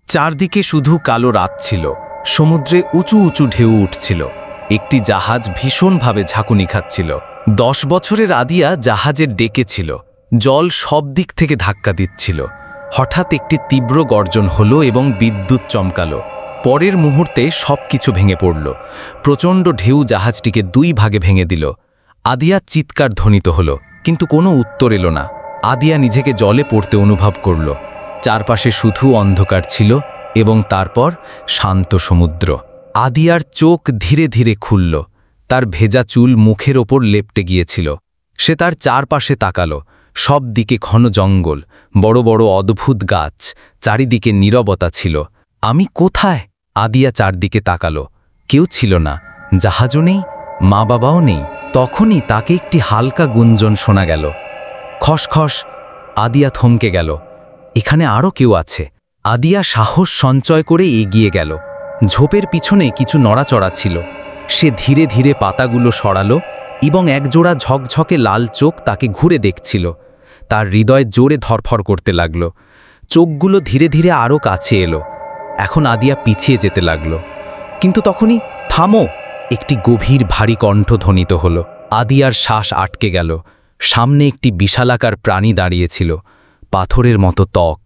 চারদিকে শুধু কালো রাত ছিল। সমুদ্রে উঁচু উঁচু ঢেউ উঠছিল। একটি জাহাজ ভীষণভাবে ঝাঁকুনি খাচ্ছিল। 10 বছরের আদিয়া জাহাজের ডেকে ছিল। জল সব দিক থেকে ধাক্কা দিচ্ছিল। হঠাৎ একটি তীব্র গর্জন হলো এবং বিদ্যুৎ চমকালো। পরের মুহূর্তে সবকিছু ভেঙে পড়ল। প্রচণ্ড ঢেউ জাহাজটিকে 2 ভাগে ভেঙে দিল। আদিয়া চিৎকার ধ্বনিত হলো, কিন্তু কোনো উত্তর এলো না। আদিয়া নিজেকে জলে পড়তে অনুভব করল। চারপাশে শুধু অন্ধকার ছিল এবং তারপর শান্ত সমুদ্র। আদিয়ার চোখ ধীরে ধীরে খুলল। তার ভেজা চুল মুখের ওপর লেপ্টে গিয়েছিল। সে তার চারপাশে তাকালো। সব দিকে ঘন জঙ্গল, বড় বড় অদ্ভুত গাছ, চারিদিকে নীরবতা ছিল। আমি কোথায়? আদিয়া চারদিকে তাকালো। কেউ ছিল না, জাহাজও নেই, মা বাবাও নেই। তখনই তাকে একটি হালকা গুঞ্জন শোনা গেল। খসখস। আদিয়া থমকে গেল। এখানে আরও কেউ আছে। আদিয়া সাহস সঞ্চয় করে এগিয়ে গেল। ঝোপের পিছনে কিছু নড়াচড়া ছিল। সে ধীরে ধীরে পাতাগুলো সরালো এবং একজোড়া ঝকঝকে লাল চোখ তাকে ঘুরে দেখছিল। তার হৃদয় জোরে ধরফর করতে লাগল। চোখগুলো ধীরে ধীরে আরও কাছে এলো। এখন আদিয়া পিছিয়ে যেতে লাগল। কিন্তু তখনই থামো! একটি গভীর ভারী কণ্ঠ ধ্বনিত হল। আদিয়ার শ্বাস আটকে গেল। সামনে একটি বিশালাকার প্রাণী দাঁড়িয়েছিল। পাথরের মতো ত্বক,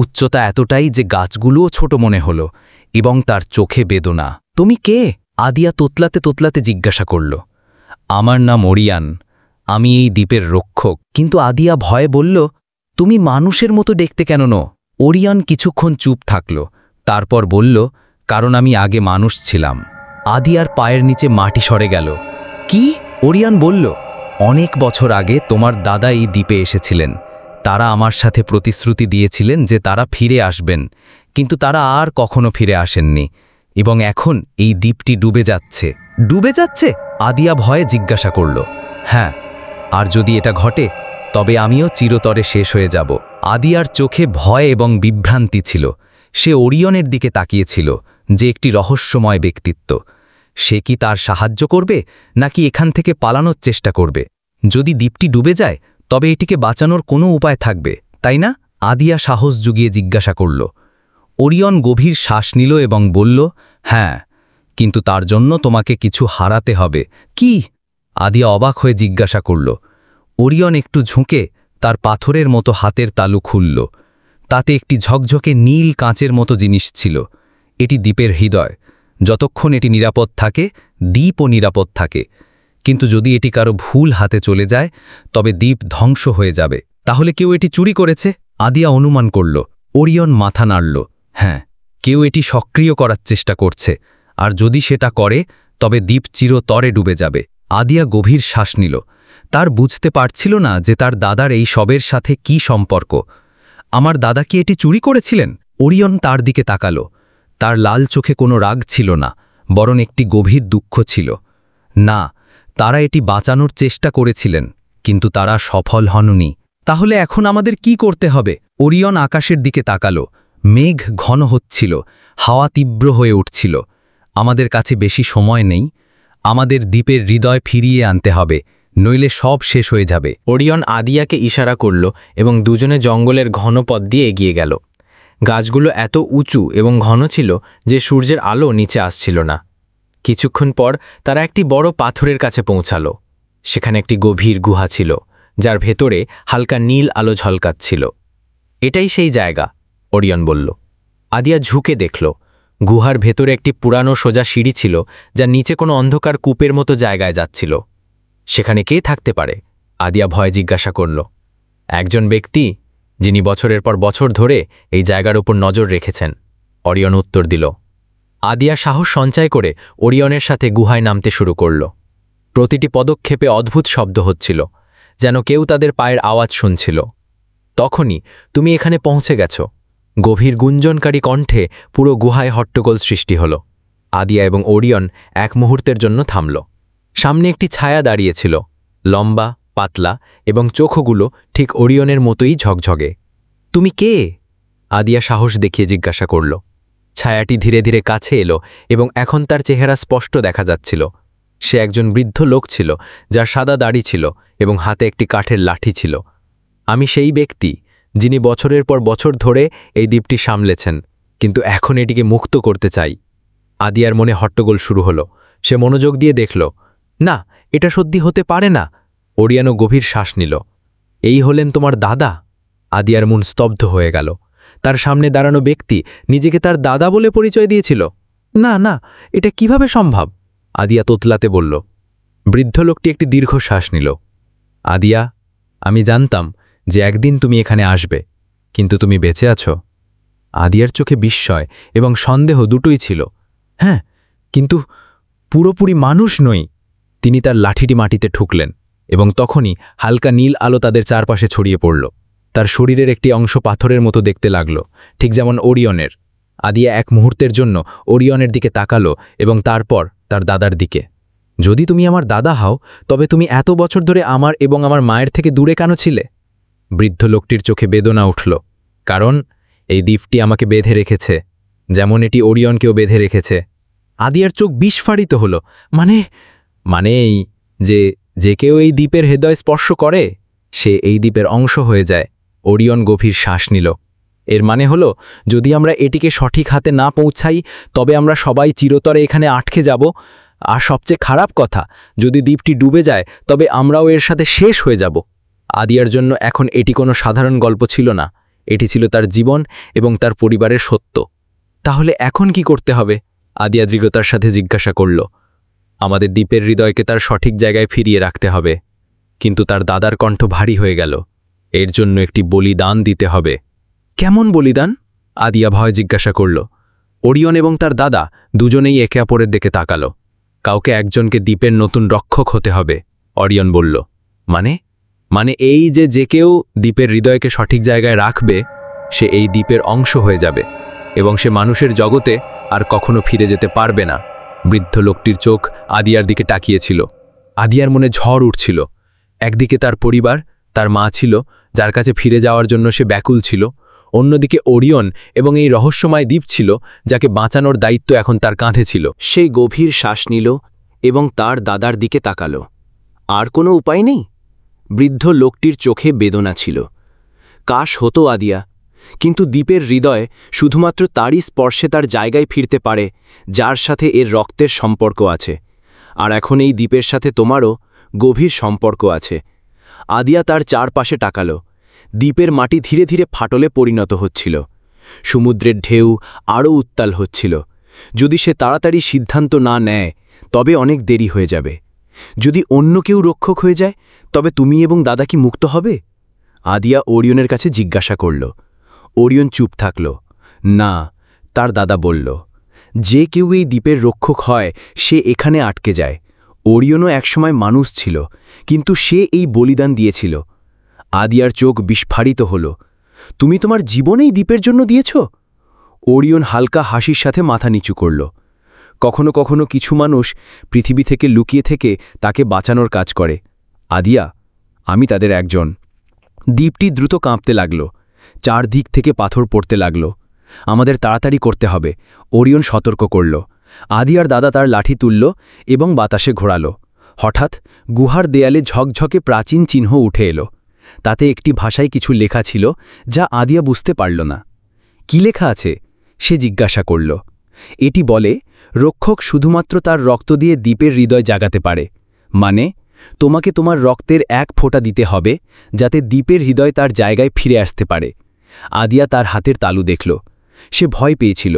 উচ্চতা এতটাই যে গাছগুলোও ছোট মনে হলো, এবং তার চোখে বেদনা। তুমি কে? আদিয়া তোতলাতে তোতলাতে জিজ্ঞাসা করল। আমার নাম ওরিয়ান। আমি এই দ্বীপের রক্ষক। কিন্তু আদিয়া ভয়ে বলল, তুমি মানুষের মতো দেখতে কেন নো? ওরিয়ান কিছুক্ষণ চুপ থাকল। তারপর বলল, কারণ আমি আগে মানুষ ছিলাম। আদিয়ার পায়ের নিচে মাটি সরে গেল। কি? ওরিয়ান বলল, অনেক বছর আগে তোমার দাদা এই দ্বীপে এসেছিলেন। তারা আমার সাথে প্রতিশ্রুতি দিয়েছিলেন যে তারা ফিরে আসবেন, কিন্তু তারা আর কখনো ফিরে আসেননি। এবং এখন এই দ্বীপটি ডুবে যাচ্ছে। ডুবে যাচ্ছে? আদিয়া ভয়ে জিজ্ঞাসা করল। হ্যাঁ, আর যদি এটা ঘটে তবে আমিও চিরতরে শেষ হয়ে যাব। আদিয়ার চোখে ভয় এবং বিভ্রান্তি ছিল। সে ওরিয়নের দিকে তাকিয়েছিল, যে একটি রহস্যময় ব্যক্তিত্ব। সে কি তার সাহায্য করবে, নাকি এখান থেকে পালানোর চেষ্টা করবে? যদি দ্বীপটি ডুবে যায় তবে এটিকে বাঁচানোর কোনো উপায় থাকবে, তাই না? আদিয়া সাহস জুগিয়ে জিজ্ঞাসা করল। ওরিয়ন গভীর শ্বাস নিল এবং বলল, হ্যাঁ, কিন্তু তার জন্য তোমাকে কিছু হারাতে হবে। কি? আদিয়া অবাক হয়ে জিজ্ঞাসা করল। ওরিয়ন একটু ঝুঁকে তার পাথরের মতো হাতের তালু খুলল। তাতে একটি ঝকঝকে নীল কাঁচের মতো জিনিস ছিল। এটি দ্বীপের হৃদয়। যতক্ষণ এটি নিরাপদ থাকে, দ্বীপও নিরাপদ থাকে। কিন্তু যদি এটি কারো ভুল হাতে চলে যায় তবে দ্বীপ ধ্বংস হয়ে যাবে। তাহলে কেউ এটি চুরি করেছে? আদিয়া অনুমান করল। ওরিয়ন মাথা নাড়ল। হ্যাঁ, কেউ এটি সক্রিয় করার চেষ্টা করছে, আর যদি সেটা করে তবে দ্বীপ চিরতরে ডুবে যাবে। আদিয়া গভীর শ্বাস নিল। তার বুঝতে পারছিল না যে তার দাদার এই সবের সাথে কি সম্পর্ক। আমার দাদা কি এটি চুরি করেছিলেন? ওরিয়ন তার দিকে তাকালো। তার লাল চোখে কোনো রাগ ছিল না, বরং একটি গভীর দুঃখ ছিল। না, তারা এটি বাঁচানোর চেষ্টা করেছিলেন, কিন্তু তারা সফল হননি। তাহলে এখন আমাদের কি করতে হবে? ওরিয়ন আকাশের দিকে তাকালো। মেঘ ঘন হচ্ছিল, হাওয়া তীব্র হয়ে উঠছিল। আমাদের কাছে বেশি সময় নেই। আমাদের দ্বীপের হৃদয় ফিরিয়ে আনতে হবে, নইলে সব শেষ হয়ে যাবে। ওরিয়ন আদিয়াকে ইশারা করল এবং দুজনে জঙ্গলের ঘন পথ দিয়ে এগিয়ে গেল। গাছগুলো এত উঁচু এবং ঘন ছিল যে সূর্যের আলো নিচে আসছিল না। কিছুক্ষণ পর তারা একটি বড় পাথরের কাছে পৌঁছালো। সেখানে একটি গভীর গুহা ছিল, যার ভেতরে হালকা নীল আলো ঝলকাচ্ছিল। এটাই সেই জায়গা, ওরিয়ন বলল। আদিয়া ঝুঁকে দেখল। গুহার ভেতরে একটি পুরানো সোজা সিঁড়ি ছিল, যা নিচে কোনো অন্ধকার কূপের মতো জায়গায় যাচ্ছিল। সেখানে কে থাকতে পারে? আদিয়া ভয়ে জিজ্ঞাসা করল। একজন ব্যক্তি, যিনি বছরের পর বছর ধরে এই জায়গার উপর নজর রেখেছেন, ওরিয়ন উত্তর দিল। আদিয়া সাহস সঞ্চয় করে ওরিয়নের সাথে গুহায় নামতে শুরু করল। প্রতিটি পদক্ষেপে অদ্ভুত শব্দ হচ্ছিল, যেন কেউ তাদের পায়ের আওয়াজ শুনছিল। তখনই তুমি এখানে পৌঁছে গেছ। গভীর গুঞ্জনকারী কণ্ঠে পুরো গুহায় হট্টগোল সৃষ্টি হল। আদিয়া এবং ওরিয়ন এক মুহূর্তের জন্য থামল। সামনে একটি ছায়া দাঁড়িয়েছিল, লম্বা, পাতলা এবং চোখগুলো ঠিক ওরিয়নের মতোই ঝকঝকে। তুমি কে? আদিয়া সাহস দেখিয়ে জিজ্ঞাসা করল। ছায়াটি ধীরে ধীরে কাছে এলো এবং এখন তার চেহারা স্পষ্ট দেখা যাচ্ছিল। সে একজন বৃদ্ধ লোক ছিল, যার সাদা দাড়ি ছিল এবং হাতে একটি কাঠের লাঠি ছিল। আমি সেই ব্যক্তি যিনি বছরের পর বছর ধরে এই দ্বীপটি সামলেছেন। কিন্তু এখন এটিকে মুক্ত করতে চাই। আদিয়ার মনে হট্টগোল শুরু হলো। সে মনোযোগ দিয়ে দেখল, না, এটা সত্যি হতে পারে না। ওরিয়ানও গভীর শ্বাস নিল। এই হলেন তোমার দাদা? আদিয়ার মন স্তব্ধ হয়ে গেল। তার সামনে দাঁড়ানো ব্যক্তি নিজেকে তার দাদা বলে পরিচয় দিয়েছিল। না না, এটা কিভাবে সম্ভব? আদিয়া তোতলাতে বলল। বৃদ্ধ লোকটি একটি দীর্ঘশ্বাস নিল। আদিয়া, আমি জানতাম যে একদিন তুমি এখানে আসবে, কিন্তু তুমি বেঁচে আছো। আদিয়ার চোখে বিস্ময় এবং সন্দেহ দুটোই ছিল। হ্যাঁ, কিন্তু পুরোপুরি মানুষ নই। তিনি তার লাঠিটি মাটিতে ঠুকলেন এবং তখনই হালকা নীল আলো তাদের চারপাশে ছড়িয়ে পড়ল। তার শরীরের একটি অংশ পাথরের মতো দেখতে লাগল, ঠিক যেমন ওরিয়নের। আদিয়া এক মুহূর্তের জন্য ওরিয়নের দিকে তাকালো এবং তারপর তার দাদার দিকে। যদি তুমি আমার দাদা হও, তবে তুমি এত বছর ধরে আমার এবং আমার মায়ের থেকে দূরে কেন ছিলে? বৃদ্ধ লোকটির চোখে বেদনা উঠল। কারণ এই দ্বীপটি আমাকে বেঁধে রেখেছে, যেমন এটি ওরিয়নকেও বেঁধে রেখেছে। আদিয়ার চোখ বিস্ফারিত হল। মানে এই যে কেউ এই দ্বীপের হৃদয় স্পর্শ করে, সে এই দ্বীপের অংশ হয়ে যায়। ওরিয়ন গভীর শ্বাস নিল। এর মানে হলো, যদি আমরা এটিকে সঠিক হাতে না পৌঁছাই, তবে আমরা সবাই চিরতরে এখানে আটকে যাব। আর সবচেয়ে খারাপ কথা, যদি দ্বীপটি ডুবে যায়, তবে আমরাও এর সাথে শেষ হয়ে যাব। আদিয়ার জন্য এখন এটি কোনো সাধারণ গল্প ছিল না, এটি ছিল তার জীবন এবং তার পরিবারের সত্য। তাহলে এখন কি করতে হবে? আদিয়া দৃঢ়তার সাথে জিজ্ঞাসা করল। আমাদের দ্বীপের হৃদয়কে তার সঠিক জায়গায় ফিরিয়ে রাখতে হবে। কিন্তু তার দাদার কণ্ঠ ভারী হয়ে গেল। এর জন্য একটি বলিদান দিতে হবে। কেমন বলিদান? আদিয়া ভয় জিজ্ঞাসা করল। ওরিয়ন এবং তার দাদা দুজনেই একে অপরের দিকে তাকালো। কাউকে একজনকে দ্বীপের নতুন রক্ষক হতে হবে, ওরিয়ন বলল। মানে এই যে কেউ দ্বীপের হৃদয়কে সঠিক জায়গায় রাখবে, সে এই দ্বীপের অংশ হয়ে যাবে এবং সে মানুষের জগতে আর কখনো ফিরে যেতে পারবে না। বৃদ্ধ লোকটির চোখ আদিয়ার দিকে তাকিয়েছিল। আদিয়ার মনে ঝড় উঠছিল। একদিকে তার পরিবার, তার মা ছিল, যার কাছে ফিরে যাওয়ার জন্য সে ব্যাকুল ছিল। অন্যদিকে ওরিয়ন এবং এই রহস্যময় দ্বীপ ছিল, যাকে বাঁচানোর দায়িত্ব এখন তার কাঁধে ছিল। সে গভীর শ্বাস নিল এবং তার দাদার দিকে তাকালো। আর কোনো উপায় নেই। বৃদ্ধ লোকটির চোখে বেদনা ছিল। কাশ হতো আদিয়া, কিন্তু দ্বীপের হৃদয় শুধুমাত্র তারই স্পর্শে তার জায়গায় ফিরতে পারে, যার সাথে এর রক্তের সম্পর্ক আছে। আর এখন এই দ্বীপের সাথে তোমারও গভীর সম্পর্ক আছে। আদিয়া তার চারপাশে তাকালো। দ্বীপের মাটি ধীরে ধীরে ফাটলে পরিণত হচ্ছিল। সমুদ্রের ঢেউ আরও উত্তাল হচ্ছিল। যদি সে তাড়াতাড়ি সিদ্ধান্ত না নেয়, তবে অনেক দেরি হয়ে যাবে। যদি অন্য কেউ রক্ষক হয়ে যায়, তবে তুমি এবং দাদা কি মুক্ত হবে? আদিয়া ওরিয়নের কাছে জিজ্ঞাসা করল। ওরিয়ন চুপ থাকল। না, তার দাদা বলল, যে কেউ এই দ্বীপের রক্ষক হয়, সে এখানে আটকে যায়। ওরিয়নও একসময় মানুষ ছিল, কিন্তু সে এই বলিদান দিয়েছিল। আদিয়ার চোখ বিস্ফারিত হল। তুমি তোমার জীবনেই দ্বীপের জন্য দিয়েছ? ওরিয়ন হালকা হাসির সাথে মাথা নিচু করল। কখনো কখনো কিছু মানুষ পৃথিবী থেকে লুকিয়ে থেকে তাকে বাঁচানোর কাজ করে। আদিয়া, আমি তাদের একজন। দ্বীপটি দ্রুত কাঁপতে লাগল। চারদিক থেকে পাথর পড়তে লাগল। আমাদের তাড়াতাড়ি করতে হবে, ওরিয়ন সতর্ক করল। আদিয়ার দাদা তার লাঠি তুলল এবং বাতাসে ঘোরাল। হঠাৎ গুহার দেয়ালে ঝকঝকে প্রাচীন চিহ্ন উঠে এলো। তাতে একটি ভাষায় কিছু লেখা ছিল, যা আদিয়া বুঝতে পারল না। কি লেখা আছে? সে জিজ্ঞাসা করল। এটি বলে, রক্ষক শুধুমাত্র তার রক্ত দিয়ে দ্বীপের হৃদয় জাগাতে পারে। মানে, তোমাকে তোমার রক্তের এক ফোঁটা দিতে হবে, যাতে দ্বীপের হৃদয় তার জায়গায় ফিরে আসতে পারে। আদিয়া তার হাতের তালু দেখল। সে ভয় পেয়েছিল,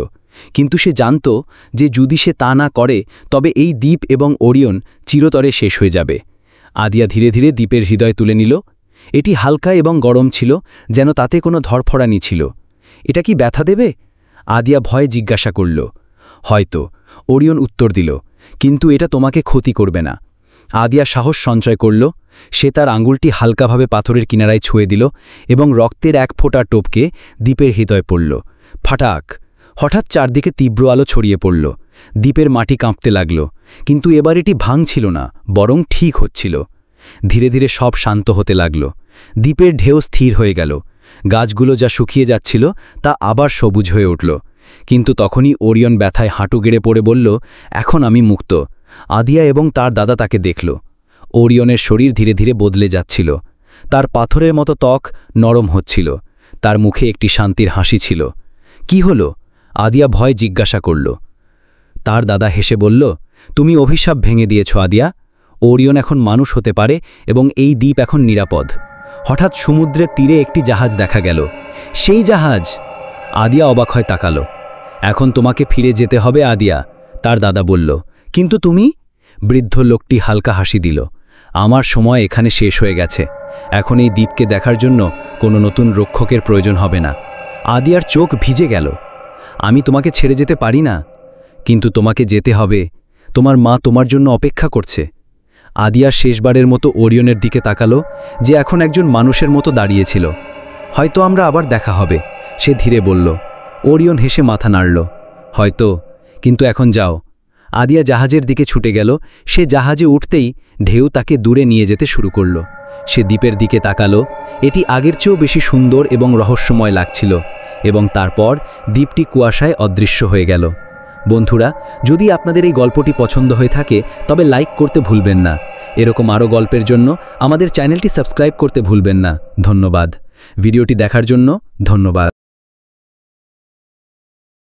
কিন্তু সে জানত যে যদি সে তা না করে, তবে এই দ্বীপ এবং ওরিয়ন চিরতরে শেষ হয়ে যাবে। আদিয়া ধীরে ধীরে দ্বীপের হৃদয় তুলে নিল। এটি হালকা এবং গরম ছিল, যেন তাতে কোনো ধরফড়ানি ছিল। এটা কি ব্যথা দেবে? আদিয়া ভয়ে জিজ্ঞাসা করল। হয়তো, ওরিয়ন উত্তর দিল, কিন্তু এটা তোমাকে ক্ষতি করবে না। আদিয়া সাহস সঞ্চয় করল। সে তার আঙুলটি হালকাভাবে পাথরের কিনারায় ছুঁয়ে দিল এবং রক্তের এক ফোঁটা টোপকে দ্বীপের হৃদয় পড়ল। ফাটাক! হঠাৎ চারদিকে তীব্র আলো ছড়িয়ে পড়ল। দ্বীপের মাটি কাঁপতে লাগল, কিন্তু এবার এটি ভাঙছিল না, বরং ঠিক হচ্ছিল। ধীরে ধীরে সব শান্ত হতে লাগল। দ্বীপের ঢেউ স্থির হয়ে গেল। গাছগুলো যা শুকিয়ে যাচ্ছিল, তা আবার সবুজ হয়ে উঠল। কিন্তু তখনই ওরিয়ন ব্যথায় হাঁটু গেড়ে পড়ে বলল, এখন আমি মুক্ত। আদিয়া এবং তার দাদা তাকে দেখল। ওরিয়নের শরীর ধীরে ধীরে বদলে যাচ্ছিল। তার পাথরের মতো ত্বক নরম হচ্ছিল। তার মুখে একটি শান্তির হাসি ছিল। কি হলো? আদিয়া ভয় জিজ্ঞাসা করল। তার দাদা হেসে বলল, তুমি অভিশাপ ভেঙে দিয়েছ আদিয়া। ওরিয়ন এখন মানুষ হতে পারে এবং এই দ্বীপ এখন নিরাপদ। হঠাৎ সমুদ্রের তীরে একটি জাহাজ দেখা গেল। সেই জাহাজ! আদিয়া অবাক হয়ে তাকালো। এখন তোমাকে ফিরে যেতে হবে আদিয়া, তার দাদা বলল। কিন্তু তুমি? বৃদ্ধ লোকটি হালকা হাসি দিল। আমার সময় এখানে শেষ হয়ে গেছে। এখন এই দ্বীপকে দেখার জন্য কোনো নতুন রক্ষকের প্রয়োজন হবে না। আদিয়ার চোখ ভিজে গেল। আমি তোমাকে ছেড়ে যেতে পারি না, কিন্তু তোমাকে যেতে হবে। তোমার মা তোমার জন্য অপেক্ষা করছে। আদিয়া শেষবারের মতো ওরিয়নের দিকে তাকালো, যে এখন একজন মানুষের মতো দাঁড়িয়েছিল। হয়তো আমরা আবার দেখা হবে, সে ধীরে বলল। ওরিয়ন হেসে মাথা নাড়ল। হয়তো, কিন্তু এখন যাও। আদিয়া জাহাজের দিকে ছুটে গেল। সে জাহাজে উঠতেই ঢেউ তাকে দূরে নিয়ে যেতে শুরু করল। সে দ্বীপের দিকে তাকালো। এটি আগের চেয়েও বেশি সুন্দর এবং রহস্যময় লাগছিল, এবং তারপর দ্বীপটি কুয়াশায় অদৃশ্য হয়ে গেল। বন্ধুরা, যদি আপনাদের এই গল্পটি পছন্দ হয়ে থাকে তবে লাইক করতে ভুলবেন না। এরকম আরও গল্পের জন্য আমাদের চ্যানেলটি সাবস্ক্রাইব করতে ভুলবেন না। ধন্যবাদ। ভিডিওটি দেখার জন্য ধন্যবাদ।